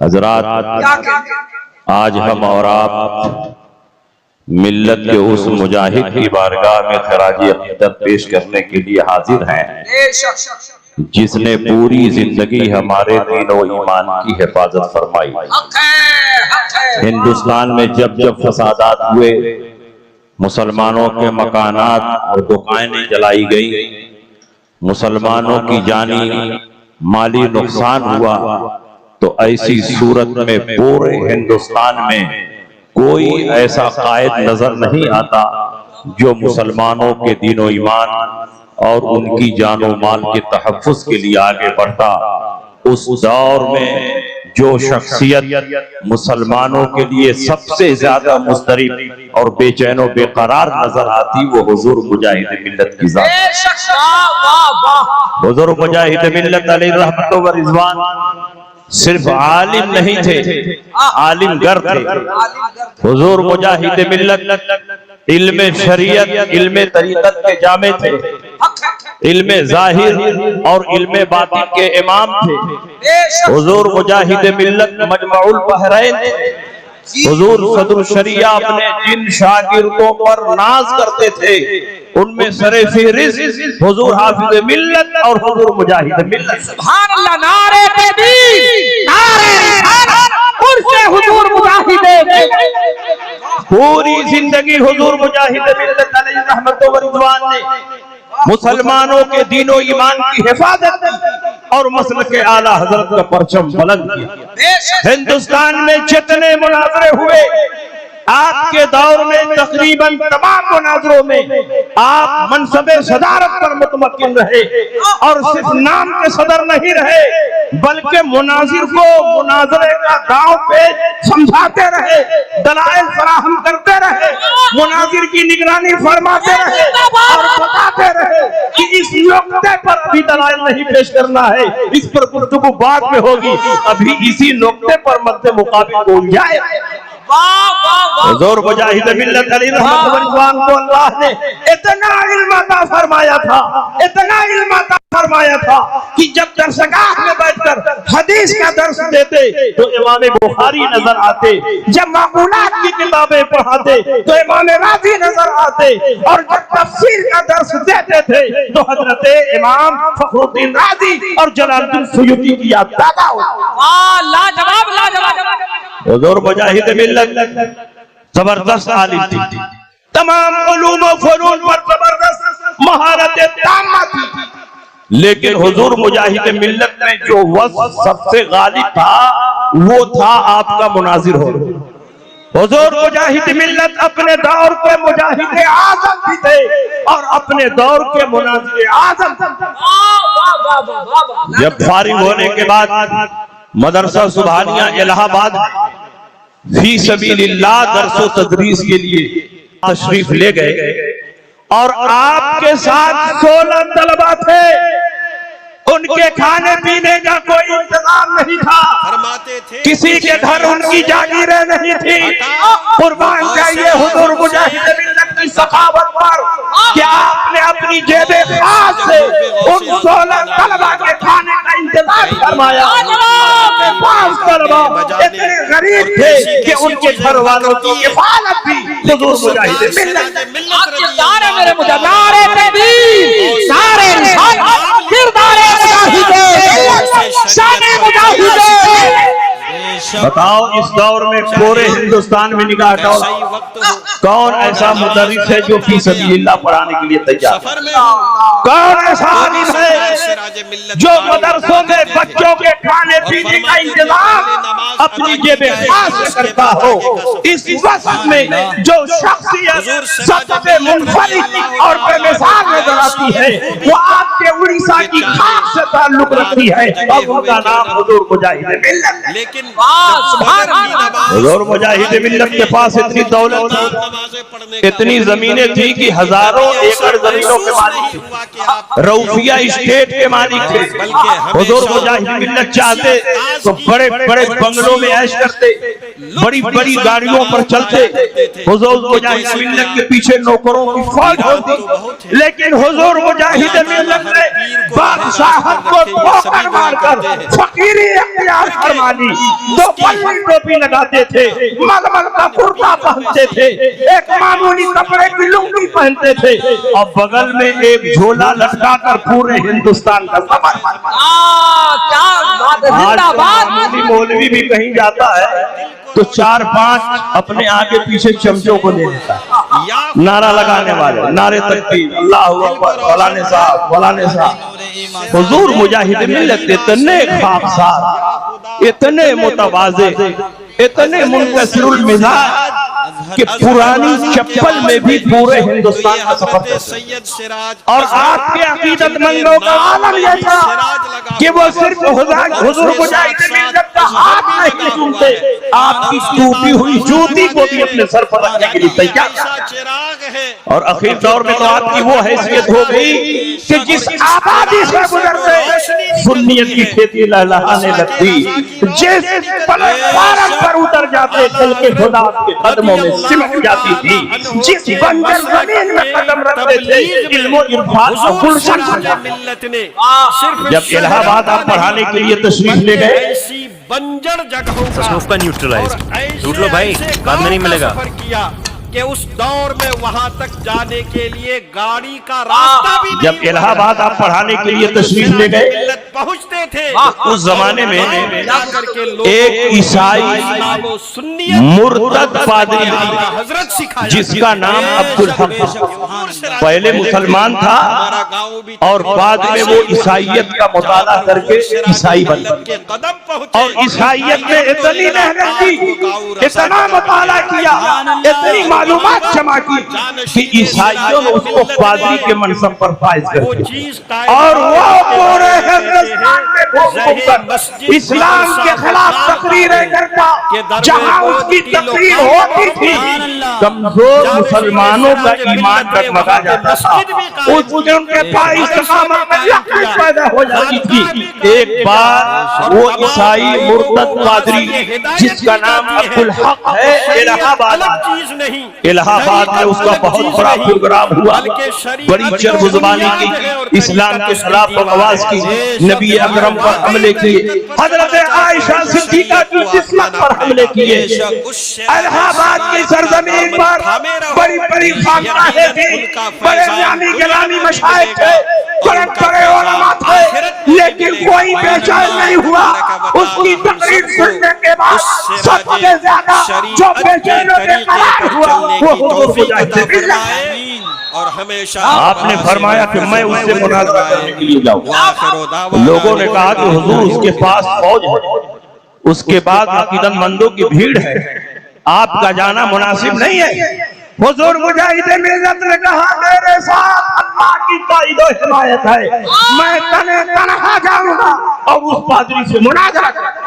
حضرات، آج ہم اور آپ ملت کے اس مجاہد کی بارگاہ میں خراج عقیدت پیش کرنے کے لیے حاضر ہیں جس نے پوری زندگی ہمارے دین و ایمان کی حفاظت فرمائی۔ ہندوستان میں جب جب فسادات ہوئے، مسلمانوں کے مکانات اور دکانیں جلائی گئی، مسلمانوں کی جانی مالی نقصان ہوا، تو ایسی صورت میں پورے ہندوستان میں کوئی ایسا قائد نظر نہیں آتا جو مسلمانوں کے دین و ایمان اور ان کی جان و مال کے تحفظ کے لیے آگے بڑھتا۔ اس دور میں جو شخصیت مسلمانوں کے لیے سب سے زیادہ مضطرب اور بے چین و بے قرار نظر آتی، وہ حضور مجاہد ملت کی ذات۔ حضور مجاہد ملت علیہ رحمت و رضوان صرف عالم نہیں تھے، عالم گر تھے۔ حضور مجاہد ملت علم شریعت، علم طریقت کے جامع تھے، علم ظاہر اور علم باطن کے امام تھے۔ حضور مجاہد ملت مجمع البحرین تھے۔ حضور صدر الشریعہ اپنے جن شاگردوں پر ناز کرتے تھے، ان میں سر فہرست حضور حافظ ملت اور حضور مجاہد ملت۔ سبحان اللہ، نعرہ تکبیر، نعرہ رسالت، عرف حضور مجاہد ملت۔ پوری زندگی حضور مجاہد ملت علیہ رحمت و رضوان نے مسلمانوں کے دین و ایمان کی حفاظت کی اور مسلک اعلیٰ حضرت کا پرچم بلند کیا۔ ہندوستان میں جتنے مناظرے ہوئے، آپ کے دور میں تقریباً تمام مناظروں میں آپ منصب صدارت پر متمکن رہے، اور صرف نام کے صدر نہیں رہے بلکہ مناظر کو مناظرے کا داؤ پیچ سمجھاتے رہے، دلائل فراہم کرتے رہے، مناظر کی نگرانی فرماتے رہے اور بتاتے رہے کہ اس نقطے پر ابھی دلائل نہیں پیش کرنا ہے، اس پر گفتگو بعد میں ہوگی، ابھی اسی نقطے پر مد مقابل ہو جائے۔ حضور مجاہد ملت علیہ رحمت و رضوان کو اللہ نے اتنا علم عطا فرمایا تھا، اتنا علم عطا فرمایا تھا کہ جب درسگاہ میں بیٹھ کر حدیث کا درس دیتے تو امام بخاری نظر آتے، جب معقولات کی کتابیں پڑھاتے تو امام راضی نظر آتے، اور جب تفسیر کا درس دیتے تھے تو حضرت امام فخر الدین رازی اور جلال الدین سیوطی کی یاد تازہ ہوتی۔ لاجواب، لاجواب۔ حضور مجاہد ملت زبردست عالم تھی، تمام علوم و فنون پر زبردست مہارت تامہ تھی، لیکن حضور مجاہد ملت میں جو وصف سب سے غالب تھا وہ تھا آپ کا مناظر ہو۔ حضور مجاہد ملت اپنے دور کے مجاہد اعظم بھی تھے اور اپنے دور کے مناظر اعظم تھے۔ جب فارغ ہونے کے بعد مدرسہ سبحانیہ الہ آباد فی سبیل اللہ درس و تدریس کے لیے تشریف لے گئے، اور آپ کے ساتھ 16 طلبہ تھے۔ ان کے کھانے پینے کا کوئی انتظام نہیں تھا، کسی کے گھر ان کی جاگیریں نہیں تھی۔ قربان جائیے حضور مجاہد ملت کی سخاوت پر کہ آپ نے اپنی جیب خاص سے ان 16 طلبہ کے کھانے کا انتظام فرمایا۔ 5 طلبہ اتنے غریب تھے کہ ان کے گھر والوں کی کفالت بھی حضور مجاہد ملت۔ کردار ہے میرے مجاہد، نعرہ تکبیر، نعرہ رسالت، کردار شان مجاہد۔ بتاؤ اس دور میں پورے ہندوستان میں نگاہ ڈالو، کون ایسا مدرس ہے جو فی سبیل اللہ پڑھانے کے لیے تیار؟ کون ایسا عالم ہے جو مدرسوں میں بچوں کے کھانے پینے کا انتظام اپنی جیب خاص سے کرتا ہو؟ اس وقت میں جو شخصیت سب سے منفرد اور بے مثال نظر آتی ہے وہ آپ کے اڑیسہ کی خاک سے تعلق رکھتی ہے، اور ان کا نام حضور مجاہد ملت۔ لیکن हुजूर मुजाहिद मिल्लत के पास इतनी दौलत थी, इतनी जमीनें थी कि हजारों एकड़ जमीनों के मालिक थे, रऊफिया स्टेट के मालिक थे। हुजूर मुजाहिद मिल्लत चाहते तो बड़े बड़े बंगलों में ऐश करते, बड़ी बड़ी गाड़ियों पर चलते। हुजूर मुजाहिद मिल्लत के पीछे नौकरों की फौज होती, लेकिन हुजूर मुजाहिद मिल्लत ने बादशाहत को ठोकर मारकर फकीरी अख्तियार फरमा ली। दो पल्ली टोपी लगाते थे, मलमल का कुर्ता पहनते थे, एक मामूली कपड़े की लुंगी पहनते थे और बगल में एक झोला लटका कर पूरे हिंदुस्तान का सामान। मामूली मौलवी भी कहीं जाता है तो 4-5 अपने आगे पीछे चमचों को ले लेता है, नारा लगाने वाले, नारे तकबीर, अल्लाह अकबर, फलाने साहब, फलाने साहब। हुजूर मुजाहिद मिल्लत इतने खाकसार, इतने मुतवाज़े, इतने मुनकसिरुल मिजाज कि पुरानी चप्पल में भी पूरे हिंदुस्तान का सफर करते। और आपके अकीदतमंदों का आलम यह था कि वो सिर्फ हुजूर मुजाहिद मिल्लत का हाथ नहीं चूमते, आपकी टूटी हुई जूती को भी अपने सर पर रखने के लिए तैयार। और आखिर दौर में तो आपकी वो हैसियत हो गई कि जिस आबादी से गुजरते सुन्नियत की खेती लहलहाने लगती, जिस प्लेटफार्म पर उतर जाते कल के खुदा के कदमों में सिमट जाती थी, जिस बंजर जमीन में कदम रखते थे इल्म और इरफान का गुलशन बन जाते। जब इलाहाबाद आप पढ़ाने के लिए तशरीफ ले गए, बंजर जगहों का न्यूट्रलाइज लूट लो भाई, बाद में नहीं मिलेगा। कि उस दौर में वहां तक जाने के लिए गाड़ी का रास्ता भी नहीं। जब इलाहाबाद आप पढ़ाने के लिए तशरीफ ले गए, पहुंचते थे उस जमाने में एक ईसाई मुर्तद पादरी हजरत सिखाया जिसका नाम अब्दुल हक था, पहले मुसलमान था और बाद में वो ईसाइयत का मुताला करके ईसाई बन गया। और ईसाइयत में इतनी मेहनत की, इतना मुताला किया, इतनी मालूमात जमा की कि ईसाइयों ने उसको पादरी के मनसब पर फाइज कर दिया। और वो पूरे हिंदुस्तान में घूमकर इस्लाम के खिलाफ तकरीरें करता, जहां उसकी तकरीर होती थी कमजोर मुसलमानों का ईमान डगमगा जाता था, उनके पास इस्तेकामत में लकीर पैदा हो जाती थी। एक बार वो ईसाई मुर्तद पादरी जिसका नाम अब्दुल हक है, इलाहाबाद में उसका बहुत बड़ा प्रोग्राम हुआ, बड़ी चरबुज़बानी की, इस्लाम के खिलाफ बकवास की, नबी अकरम पर हमले किए, हजरत आयशा सिद्दीका की जिस्मत पर हमले किए। इलाहाबाद की सरजमीन पर बड़ी बड़ी खानकाहें थी, बड़े नामी गिरामी मशाइख थे, बड़े बड़े उलमा थे, लेकिन कोई बेचैन नहीं हुआ। उसकी तकरीर सुनने के बाद सबसे ज्यादा जो बेचैन बेकरार हुआ वो हुजूर मुजाहिद मिल्लत। और हमेशा आपने फरमाया कि मैं उससे मुनाज़रा करने के लिए जाऊं। लोगों ने कहा कि हुजूर उसके पास फौज है, उसके बाद अकीदतमंदों की भीड़ है, आपका जाना मुनासिब नहीं है। हुजूर मुजाहिद मिल्लत ने कहा मेरे साथ अल्लाह की ताईद और हिमायत है, मैं तन्हा जाऊंगा और उस पादरी से मुनाज़रा करूंगा।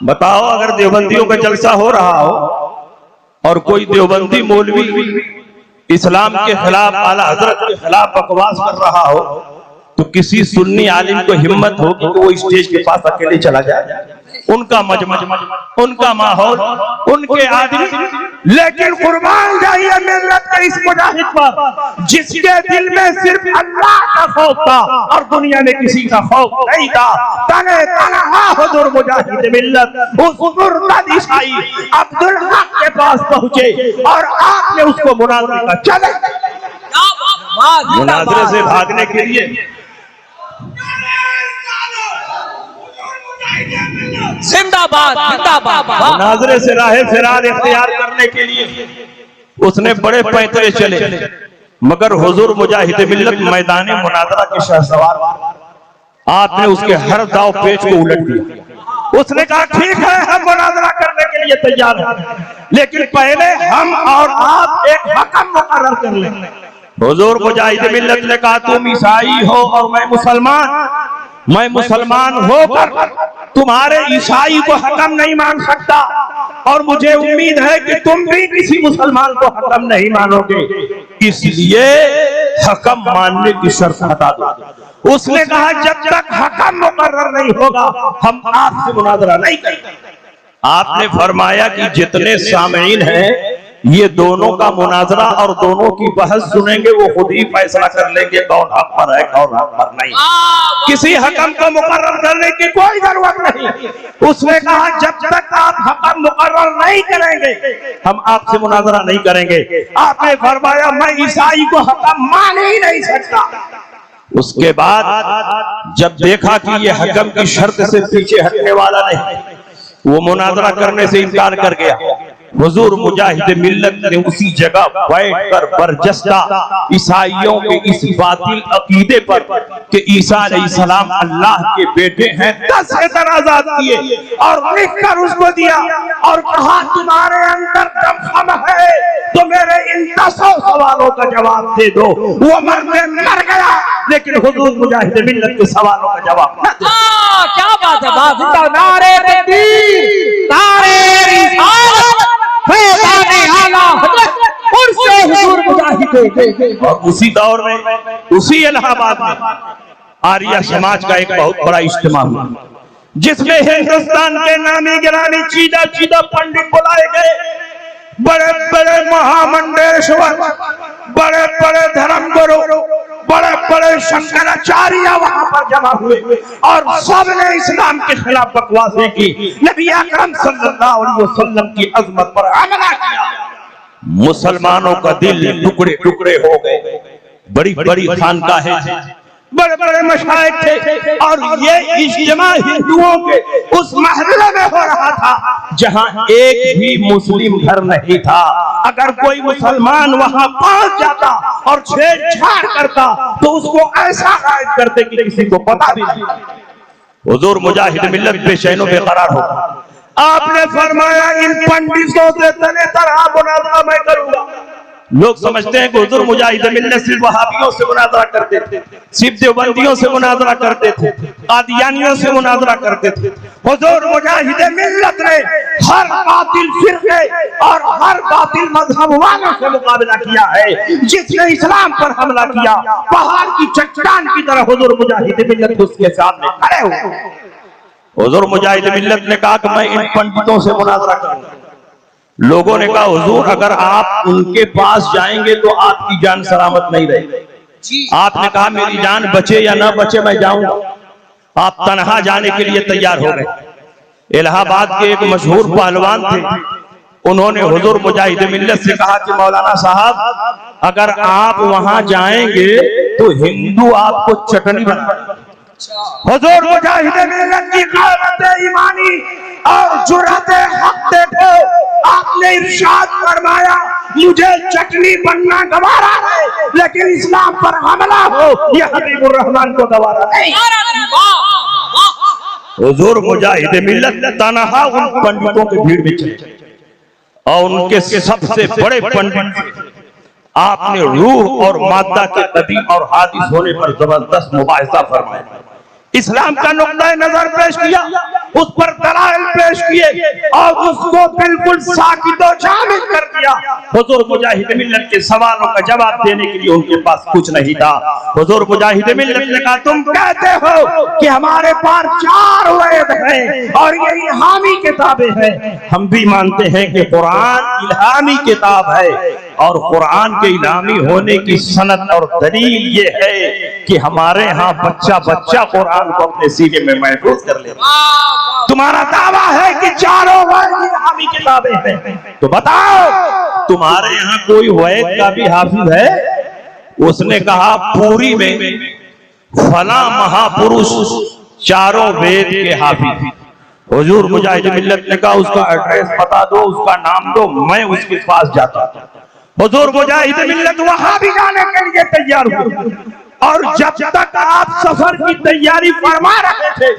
बताओ, अगर देवबंदियों का जलसा हो रहा हो और कोई देवबंदी मौलवी इस्लाम के खिलाफ, आला हजरत के खिलाफ बकवास कर रहा हो, तो किसी सुन्नी आलिम को हिम्मत हो कि वो स्टेज के पास अकेले चला जाए, उनका मजमा, उनका माहौल, उनके आदमी। लेकिन कुर्बान जाइए मिल्लत के इस मुजाहिद पर जिसके दिल में सिर्फ अल्लाह का खौफ था और दुनिया में किसी का खौफ नहीं था। तन्हा हुजूर मुजाहिद मिल्लत उस मुर्तद ईसाई अब्दुल हक के पास पहुंचे और आपने उसको मुनाज़रे का चले, मुनाज़रे से भागने के लिए जिंदाबाद जिंदाबाद। मुनाज़रे से राहे फिरार इख्तियार करने के लिए उसने बड़े पैतरे चले, मगर हुजूर मुजाहिद मिल्लत मैदाने मुनाज़रा के शहसवार, आपने उसके हर दाव पेच को उलट दिया। उसने कहा ठीक है, हम मुनाज़रा करने के लिए तैयार हैं, लेकिन पहले हम और आप एक हकम मुकर्रर कर लें। हुजूर मुजाहिद मिल्लत ने कहा तुम ईसाई हो और मैं मुसलमान होकर तुम्हारे ईसाई को हकम नहीं मान सकता, और मुझे उम्मीद है कि तुम भी किसी मुसलमान को हकम नहीं मानोगे, इसलिए हकम मानने की शर्त हटा दो। उसने कहा जब तक हकम मुकर्रर नहीं होगा हम आपसे मुनाजरा नहीं करेंगे। आपने फरमाया कि जितने सामीन हैं ये दोनों का मुनाजरा और दोनों की बहस सुनेंगे, वो खुद ही फैसला कर लेंगे कौन हक पर है कौन हक पर नहीं। किसी हकम को मुकर्रर करने की कोई जरूरत नहीं। उसने कहा जब तक आप हकम मुकर्रर नहीं करेंगे हम आपसे मुनाजरा नहीं करेंगे। आपने फरमाया मैं ईसाई को हकम मान ही नहीं सकता। उसके बाद जब देखा कि ये हकम की शर्त से पीछे हटने वाला नहीं, वो मुनाजरा करने से इनकार कर गया। हुजूर मुजाहिद मिल्लत ने उसी जगह बैठकर बरजस्ता ईसाइयों के इस बातिल अकीदे पर कि ईसा अलैहिस्सलाम अल्लाह के बेटे हैं 10 एतराज़ात किए और लिखकर उसको दिया और कहा तुम्हारे अंदर दम है तो मेरे इन 10 सवालों का जवाब दे दो। वो मर गया, लेकिन हुजूर मुजाहिद मिल्लत के सवालों का जवाब न दे। क्या बात है, बात नारे तकबीर, नारे रिसालत, फैज़ाने आला हज़रत उर्से हुजूर मुजाहिद। और उसी दौर में उसी इलाहाबाद में आर्य समाज का एक बहुत बड़ा इज्तिमा हुआ, जिसमें हिंदुस्तान के नामी गिरामी चीदा चीदा पंडित बुलाए गए, बड़े बड़े महामंडलेश्वर, बड़े बड़े धर्मगुरु, बड़े बड़े शंकराचार्य वहां पर जमा हुए और सबने इस्लाम के खिलाफ बकवासें की, नबी अकरम सल्लल्लाहु अलैहि वसल्लम की अजमत पर हमला किया। मुसलमानों का दिल टुकड़े टुकड़े हो गए। बड़ी बड़ी खानकाहें थी, बड़े बड़े मशाइख थे, और ये इज्तिमा हिंदुओं के उस महल्ले में हो रहा था जहां एक भी मुस्लिम घर नहीं था। अगर कोई मुसलमान वहां पहुंच जाता और छेड़छाड़ करता तो उसको ऐसा गायब करते कि किसी को पता भी नहीं। हुजूर मुजाहिद मिल्लत बेचैनो बेकरार होता। आपने फरमाया इन पंडितों से तने तरह मुनाजरा मैं करूंगा। लोग समझते हैं कि हुजूर मुजाहिद मिल्लत सिर्फ वहाबियों से मुनाजरा करते थे, सिर्फ देवबंदियों से मुनाजरा करते थे, कादियानियों से मुनाजरा करते थे। हुजूर मुजाहिद मिल्लत ने हर बातिल फिरके और हर बातिल मजहब वालों से मुकाबला किया है। जिसने इस्लाम पर हमला किया पहाड़ की चट्टान की तरह हुजूर मुजाहिद मिल्लत उसके सामने खड़े हुए। हुजूर मुजाहिद मिल्लत ने कहा कि मैं इन पंडितों से मुनाजरा करूंगा। लोगों ने कहा हुजूर अगर आप उनके पास जाएंगे तो आपकी जान सलामत नहीं रहेगी। आपने कहा मेरी जान बचे या ना बचे मैं जाऊंगा। आप तनहा जाने के लिए तैयार हो गए। इलाहाबाद के एक मशहूर पहलवान थे, उन्होंने हुजूर मुजाहिद मिल्लत से कहा कि मौलाना साहब अगर आप वहां जाएंगे तो हिंदू आपको चटनी बना। हुजूर मुजाहिद मिल्लत की क़यामत ईमानी और जुर्रत हक देखो। आपने इरशाद फरमाया मुझे चटनी बनना गवारा है, लेकिन इस्लाम पर हमला हो यह हबीबुर रहमान को गवारा नहीं। हुजूर मुजाहिद मिल्लत तनहा उन पंडितों के भीड़ में चले और उनके सबसे बड़े पंडित आपने रूह और मादा के कदीम और हादिस होने पर जबरदस्त मुबाहिसा फरमाया। इस्लाम का नुक्ता नजर पेश किया, उस पर दलाइल पेश किए और उसको बिल्कुल साकित और जामिद कर दिया। हुजूर मुजाहिद मिल्लत के सवालों का जवाब देने के लिए उनके पास कुछ नहीं था। हुजूर मुजाहिद मिल्लत ने कहा तुम कहते हो कि हमारे पास 4 वेद हैं और ये इल्हामी किताबें हैं। हम भी मानते हैं कि कुरान इल्हामी किताब है और कुरान के इल्हामी होने की सनद और दलील ये है कि हमारे यहाँ बच्चा बच्चा कुरान को अपने सीने में महफूज कर ले। तुम्हारा दावा है कि 4 वेद इल्हामी किताबें हैं, तो बताओ तुम्हारे यहाँ कोई वेद का भी हाफिज है? उसने कहा पूरी में फला महापुरुष 4 वेद के हाफिज। हुजूर मुजाहिद मिल्लत ने कहा उसका एड्रेस बता दो, उसका नाम दो, मैं उसके पास जाता। हुजूर मुजाहिद मिल्लत वहां भी जाने के लिए तैयार हुए और जब तक आप सफर की तैयारी फरमा रहे थे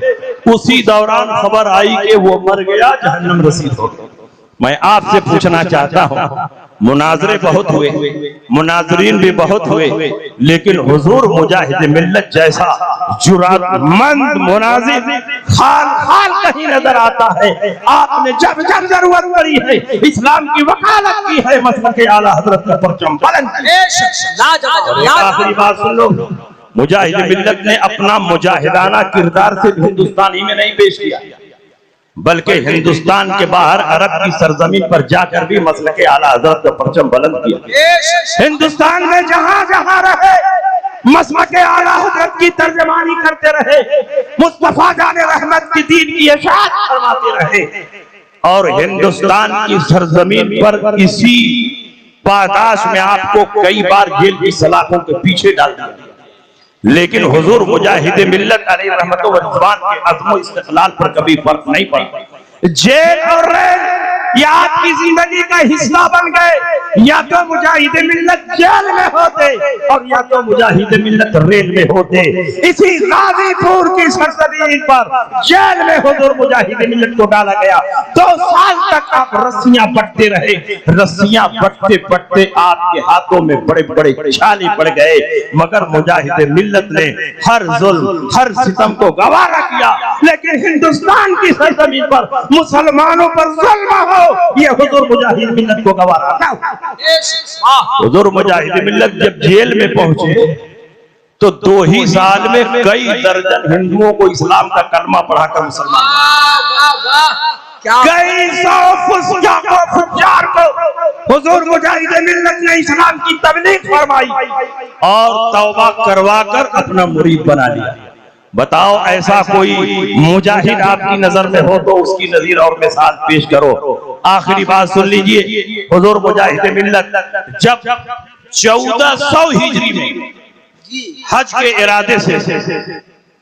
उसी दौरान खबर आई कि वो मर गया, जहन्नम रसीद हो गया। मैं आपसे पूछना चाहता हूं मुनाजरे बहुत हुए, मुनाजरीन भी बहुत हुए, लेकिन हुजूर मुजाहिद मिल्लत जैसा जुरातमंद मुनाजिर खाल खाल कहीं नजर आता है। आपने जब जब जरूरत पड़ी है इस्लाम की वकालत की है, मसलक आला हजरत का परचम बुलंद किया। आखिरी बात सुन लो, मुजाहिद मिल्लत ने अपना मुजाहिदाना किरदार से हिंदुस्तानी में नहीं पेश किया, बल्कि हिंदुस्तान के बाहर अरब की सरजमीन पर जाकर भी मसलक आला हजरत का परचम बुलंद किया। हिंदुस्तान में जहां जहां रहे मसलक आला हजरत की तर्जमानी करते रहे, मुस्तफा जाने रहमत की दीन की इशाअत फरमाते रहे, और हिंदुस्तान की सरजमीन पर इसी पादाश में आपको कई बार जेल की सलाखों के पीछे डाल दिया। लेकिन हुजूर मुजाहिद मिल्लत अलैहि रहमतुल्लाह व रिज़वान के अज़्म इस्तिक़लाल पर कभी फर्क नहीं पड़ा। जेल और रेल ये आपकी जिंदगी का हिस्सा बन गए, या तो मुजाहिद मिल्लत जेल में होते और या तो मुजाहिद मिल्लत रेल में होते। इसी गाजीपुर की सरजमीन पर जेल में हुजूर मुजाहिद मिल्लत को डाला गया। 2 साल तक आप रस्सियां बटते रहे, रस्सियां बटते बटते आपके हाथों में बड़े बड़े छाले पड़ गए, मगर मुजाहिद मिल्लत ने हर जुल्म हर सितम को गवारा किया। लेकिन हिंदुस्तान की सरजमीन पर मुसलमानों पर जुल्म हो, ये हुजूर मुजाहिद मिल्लत को गवारा था। हुजूर मुजाहिद मिल्लत जब जेल में पहुंचे तो 2 ही साल में कई दर्जन हिंदुओं को इस्लाम का कलमा पढ़ाकर मुसलमान, कई सौ फुज्जार को हुजूर मुजाहिद मिल्लत ने इस्लाम की तबलीग फरमाई और तौबा करवा कर अपना मुरीद बना लिया। बताओ, ऐसा कोई मुजाहिद आपकी नजर में हो तो उसकी नजीर और मिसाल पेश करो। आखिरी बात सुन लीजिए, हुजूर मुजाहिद मिल्लत जब 1400 हिजरी में हज के इरादे से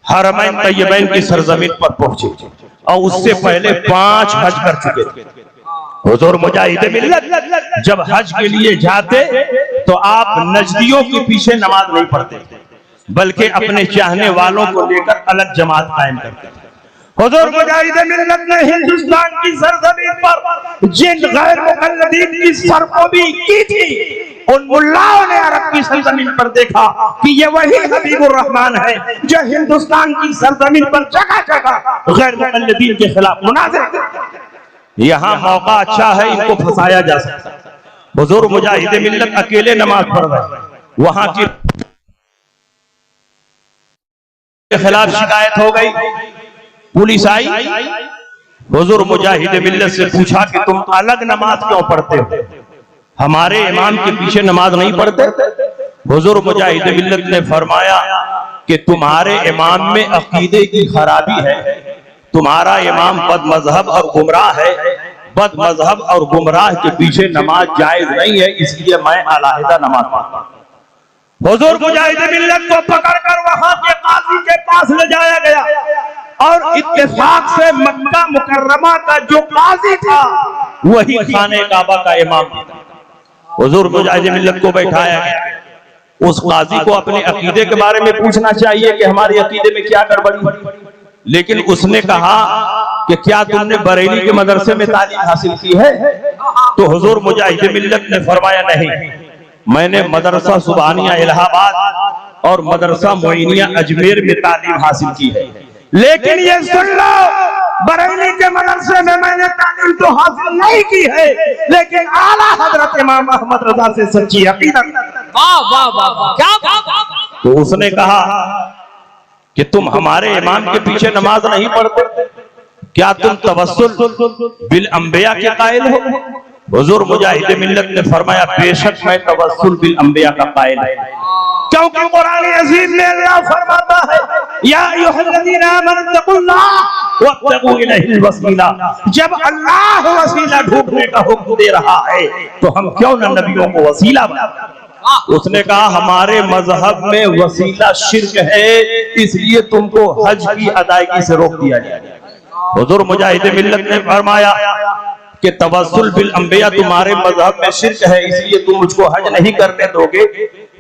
हरमैन तैयबैन की सरजमीन पर पहुंचे और उससे पहले 5 हज कर चुके थे। हुजूर मुजाहिद मिल्लत जब हज के लिए जाते तो आप नजदियों के पीछे नमाज नहीं पढ़ते, बल्कि अपने चाहने वालों को लेकर अलग जमात कायम करते थे। हुजूर मुजाहिद मिल्लत ने हिंदुस्तान की सरजमीन पर जिन गैर मुक़ल्लिदीन की सरकोबी की थी, उन मुल्लाओं ने अरब की सरजमीन पर देखा कि ये वही हबीबुर रहमान है जो हिंदुस्तान की सरजमीन पर जगह जगह गैर मुक़ल्लिदीन के खिलाफ मुनाज़िर करते हैं। यहाँ मौका अच्छा है, इनको फंसाया जा सकता है। हुजूर मुजाहिद मिल्लत अकेले नमाज पढ़ रहे, वहां की खिलाफ शिकायत हो गई, पुलिस आई, हुजूर मुजाहिद मिल्लत से पूछा कि तुम अलग नमाज क्यों पढ़ते हो, हमारे इमाम के पीछे नमाज नहीं पढ़ते? हुजूर मुजाहिद मिल्लत ने फरमाया कि तुम्हारे इमाम में अकीदे की खराबी है, तुम्हारा इमाम बद मजहब और गुमराह है, बद मजहब और गुमराह के पीछे नमाज जायज नहीं है, इसलिए मैं अलहदा नमाज पढ़ता हूं। हुजूर मुजाहिद मिल्लत को पकड़कर वहां के काजी के पास ले जाया गया और इत्तेफाक से मक्का मुकर्रमा का जो काजी था वही खाने काबा का इमाम था। हुजूर मुजाहिद मिल्लत को बैठाया गया। उस काजी को अपने अकीदे के बारे में पूछना चाहिए कि हमारे अकीदे में क्या गड़बड़ी, लेकिन उसने कहा कि क्या तुमने बरेली के मदरसे में तालीम हासिल की है? तो हुजूर मुजाहिद मिल्लत ने फरमाया नहीं, मैंने मदरसा सुबहानिया इलाहाबाद और मदरसा मोइनिया अजमेर में तालीम हासिल की है, लेकिन ये सुन लो, बरेली के मदरसे में मैंने तालीम तो हासिल नहीं की है, लेकिन आला हजरत इमाम अहमद रजा से सच्ची अकीदत। वाह वाह वाह, क्या बात। तो उसने कहा कि तुम हमारे इमाम के पीछे नमाज नहीं पढ़ते, क्या तुम तवस्सुल बिल अंबिया के कायल हो? हुजूर मुजाहिद मिल्लत ने फरमाया बेशक मैं तवस्सुल बिल अंबिया का कायल हूं, क्योंकि कुरान अजीज में अल्लाह फरमाता है या अय्युहल्लज़ीना आमनु तक़ुल्लाह वब्तगू इलैहिल वसीला। जब अल्लाह वसीला ढूंढने का हुक्म दे रहा है तो हम क्यों न नबियों को वसीला बनाएं? उसने कहा हमारे मजहब में वसीला शिर्क है, इसलिए तुमको हज की अदायगी से रोक दिया जाए। हुजूर मुजाहिद मिल्लत ने फरमाया कि तवस्सुल बिल अंबिया तुम्हारे मजहब में शिर्क है, इसलिए तुम मुझको हज नहीं करने दोगे,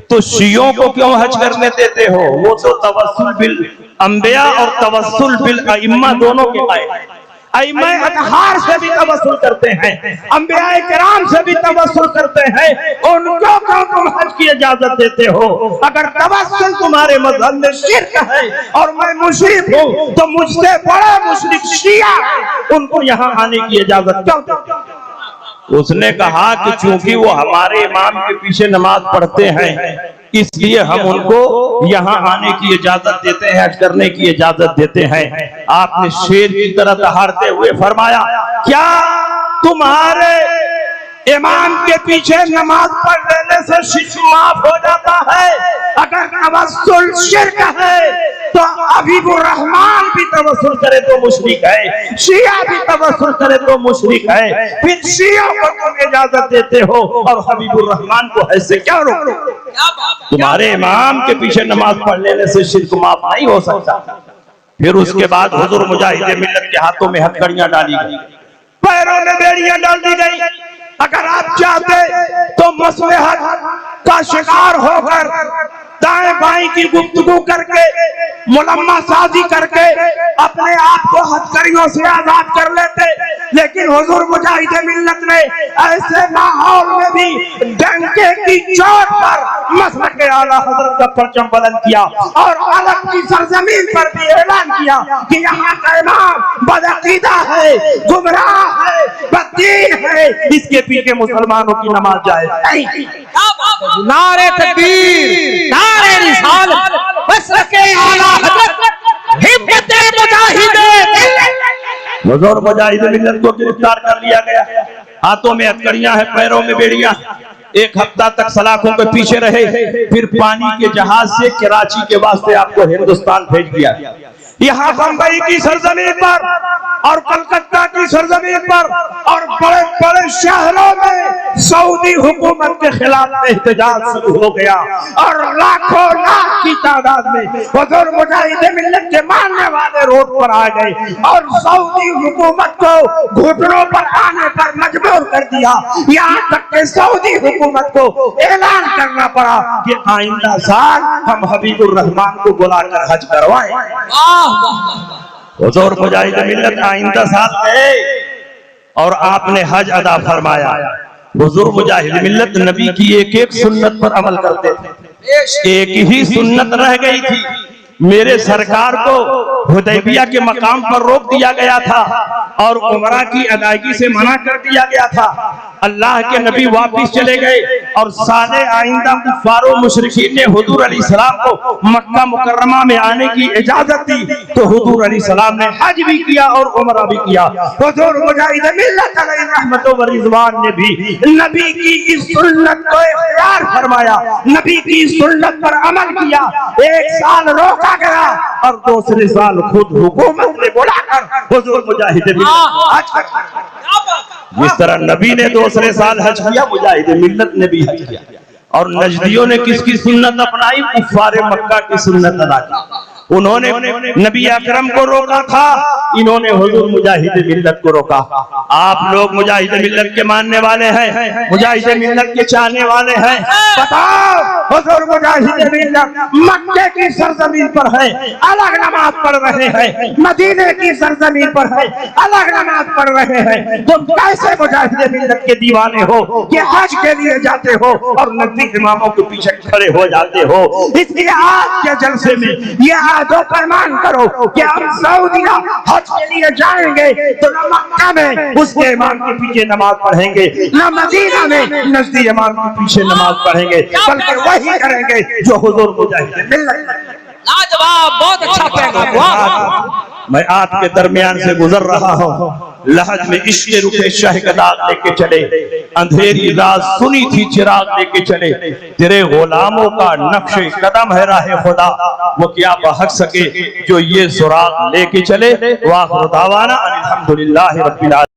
तो शियों को क्यों हज करने देते हो? वो तो तवस्सुल बिल अंबिया और तवस्सुल बिल अइम्मा दोनों के कायल। ائمہ اطہار سے بھی توسل کرتے ہیں, انبیاء کرام سے بھی توسل کرتے ہیں, ان کو کیوں تم حج کی اجازت دیتے ہو؟ اگر توسل تمہارے مذہب میں شرک ہے اور میں مشرک ہوں تو مجھ سے بڑا مشرک شیعہ ہے, ان کو یہاں آنے کی اجازت کیوں دیتے ہو؟ اس نے کہا کہ چونکہ وہ ہمارے امام کے پیچھے نماز پڑھتے ہیں اس لیے ہم ان کو یہاں آنے کی اجازت دیتے ہیں, حج کرنے کی اجازت دیتے ہیں. آپ نے شیر کی طرح دہاڑتے ہوئے فرمایا, کیا تمہارے امام کے پیچھے نماز پڑھ لینے سے شرک معاف ہو جاتا ہے؟ اگر توسل شرک ہے تو حبیب الرحمان بھی توسل کرے تو مشرک ہے, شیعہ بھی توسل کرے تو مشرک ہے, پھر شیعہ کو تم اجازت دیتے ہو اور حبیب الرحمان کو ایسے کیا روکتے ہو؟ تمہارے امام کے پیچھے نماز پڑھ لینے سے شرک معاف نہیں ہو سکتا. پھر اس کے بعد حضور مجاہد ملت کے ہاتھوں میں ہتھکڑیاں ڈالی گئی, پیروں میں بیڑیاں ڈال دی گئی. اگر آپ چاہتے تو مصلحت کا شکار ہو کر دائیں بائیں کی گفتگو کر کے ملمہ سازی کر کے اپنے آپ کو ہتھکڑیوں سے آزاد کر لیتے, لیکن حضور مجاہد ملت نے ایسے ماحول میں بھی ڈنکے کی چوٹ پر مسلک اعلیٰ حضرت کا پرچم بلند کیا اور عالم کی سرزمین پر بھی اعلان کیا کہ یہاں کا امام بدعقیدہ ہے, گمراہ ہے, بددین ہے, اس کے پیچھے مسلمانوں کی نماز جائز نہیں. نعرہ تکبیر, نعرہ رسالت, مسلک اعلیٰ حضرت ہمت مجاہد ملت. حضور مجاہد ملت کو گرفتار کر لیا گیا, ہاتھوں میں ہتھکڑیاں ہیں, پیروں میں بیڑیاں. ایک ہفتہ تک سلاخوں کے پیچھے رہے, پھر پانی کے جہاز سے کراچی کے واسطے آپ کو ہندوستان بھیج دیا. یہاں بمبئی کی سرزمین پر اور کلکتہ کی سرزمین پر اور بڑے بڑے شہروں میں سعودی حکومت کے خلاف احتجاج شروع ہو گیا اور لاکھوں لاکھ کی تعداد میں حضور مجاہد ملت کے ماننے والے روڈ پر آ گئے اور سعودی حکومت کو گھٹنوں پر آنے پر مجبور کر دیا. یہاں تک کہ سعودی حکومت کو اعلان کرنا پڑا کہ آئندہ سال ہم حبیب الرحمان کو بلا کر حج کروائیں. حضور مجاہد ملت آئندہ سال گئے اور آپ نے حج ادا فرمایا. حضور مجاہد ملت نبی کی ایک ایک سنت پر عمل کرتے تھے, ایک ہی سنت رہ گئی تھی. میرے سرکار کو حدیبیہ کے مقام پر روک دیا گیا تھا اور عمرہ کی ادائیگی سے منع کر دیا گیا تھا. اللہ کے نبی واپس چلے گئے اور سال آئندہ کفار و مشرکین نے حضور علیہ السلام کو مکہ مکرمہ میں آنے کی اجازت دی تو حضور علیہ السلام نے حج بھی کیا اور عمرہ بھی کیا. حضور مجاہد ملت علیہ رحمت و رضوان نے بھی نبی کی اس سنت کو اختیار فرمایا, نبی کی سنت پر عمل کیا. ایک سال روکا گیا اور دوسرے سال خود حکومت نے بلا کر حضور مجاہد ملت حج کیا. جس طرح نبی نے دوسرے سال حج کیا, مجاہد ملت نے بھی حج کیا. اور نجدیوں نے کس کی سنت اپنائی؟ کفار مکہ کی سنت ادا کی. انہوں نے نبی اکرم کو روکا تھا, انہوں نے حضور مجاہد ملت کو روکا. آپ لوگ مجاہد ملت کے ماننے والے ہیں, مجاہد ملت کے چاہنے والے ہیں, بتاؤ حضور مجاہد ملت مکے کی سرزمین پر ہے, الگ نماز پڑھ رہے ہیں, مدینے کی سرزمین پر ہے, الگ نماز پڑھ رہے ہیں. تم کیسے مجاہد ملت کے دیوانے ہو کہ حج کے لیے جاتے ہو اور نبی اماموں کے پیچھے کھڑے ہو جاتے ہو؟ اس لیے آج کے جلسے میں یہ دو فرمان کرو کہ ہم سعودیہ حج کے لیے جائیں گے تو نہ مکہ میں اس کے امام کے پیچھے نماز پڑھیں گے, نہ مدینہ میں نزدیک امام کے پیچھے نماز پڑھیں گے, بلکہ وہی کریں گے جو حضور مجاہد ملت. لاجواب, بہت اچھا پیغام. میں آپ کے درمیان سے گزر رہا ہوں, لحد میں عشق رخ شاہ کا داغ لے کے چلے, اندھیری رات سنی تھی چراغ لے کے چلے. تیرے غلاموں کا نقش قدم ہے راہ خدا, وہ کیا بحق سکے جو یہ سراغ لے کے چلے. وآخر دعوانا الحمدللہ رب العالمین.